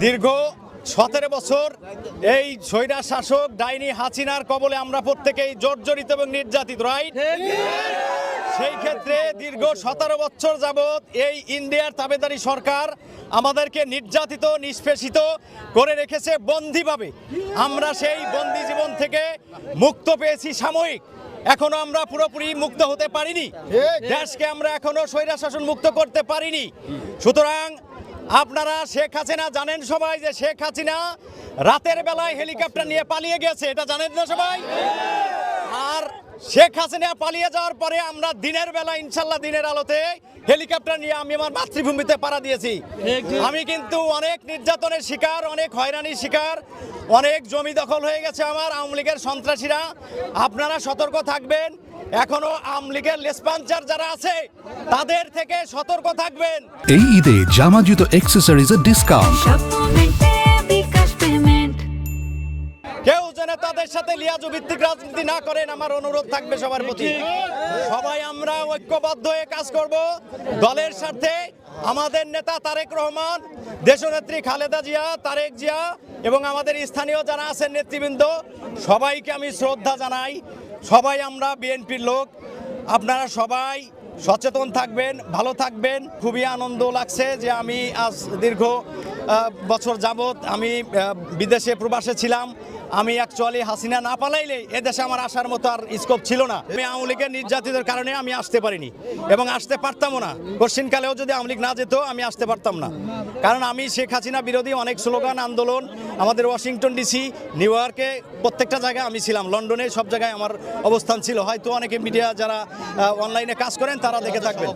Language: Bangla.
দীর্ঘ 17 বছর এই স্বৈরা শাসক ডাইনি হাসিনার কবলে আমরা প্রত্যেকেই জর্জরিত এবং নির্যাতিত, রাইট? সেই ক্ষেত্রে দীর্ঘ 17 বছর যাবৎ এই ইন্ডিয়ার তাবেদারি সরকার আমাদেরকে নির্যাতিত নিষ্পেষিত করে রেখেছে বন্দীভাবে। আমরা সেই বন্দী জীবন থেকে মুক্ত পেয়েছি সাময়িক, এখনো আমরা পুরোপুরি মুক্ত হতে পারিনি। দেশকে আমরা এখনো স্বৈরা শাসন মুক্ত করতে পারিনি। সুতরাং আপনারা শেখ হাসিনা জানেন সবাই যে শেখ হাসিনা রাতের বেলায় হেলিকপ্টার নিয়ে পালিয়ে গেছে, এটা জানেন না সবাই? আর শেখ হাসিনা পালিয়ে যাওয়ার পরে আমরা দিনের বেলা ইনশাল্লাহ দিনের আলোতে হেলিকপ্টার নিয়ে আমি আমার মাতৃভূমিতে পাড়া দিয়েছি। আমি কিন্তু অনেক নির্যাতনের শিকার, অনেক হয়রানির শিকার, অনেক জমি দখল হয়ে গেছে আমার আওয়ামী লীগের সন্ত্রাসীরা। আপনারা সতর্ক থাকবেন, এখনো আওয়ামী লীগের লেসপাঞ্চার যারা আছে তাদের থেকে সতর্ক থাকবেন। এই ঈদে জামা জুতো অ্যাক্সেসরিজের ডিসকাউন্ট। কেউ যেন তাদের সাথে লিয়াজু ভিত্তিক রাজনীতি না করেন, আমার অনুরোধ থাকবে সবার প্রতি। সবাই আমরা ঐক্যবদ্ধ হয়ে কাজ করব দলের স্বার্থে। আমাদের নেতা তারেক রহমান, দেশনেত্রী খালেদা জিয়া, তারেক জিয়া এবং আমাদের স্থানীয় যারা আছেন নেতৃবৃন্দ, সবাইকে আমি শ্রদ্ধা জানাই। সবাই আমরা বিএনপির লোক, আপনারা সবাই সচেতন থাকবেন, ভালো থাকবেন। খুবই আনন্দ লাগছে যে আমি আজ দীর্ঘ বছর যাবৎ আমি বিদেশে প্রবাসে ছিলাম। আমি অ্যাকচুয়ালি হাসিনা না পালাইলে এদেশে আমার আসার মতো আর স্কোপ ছিল না। আমি আওয়ামী লীগের নির্যাতিতের কারণে আমি আসতে পারিনি এবং আসতে পারতামও না। কোশ্চিনকালেও যদি আওয়ামী লীগ না যেত আমি আসতে পারতাম না, কারণ আমি শেখ হাসিনা বিরোধী অনেক স্লোগান আন্দোলন আমাদের ওয়াশিংটন ডিসি, নিউ ইয়র্কে প্রত্যেকটা জায়গায় আমি ছিলাম, লন্ডনে সব জায়গায় আমার অবস্থান ছিল। হয়তো অনেকে মিডিয়া যারা অনলাইনে কাজ করেন তারা দেখে থাকবেন।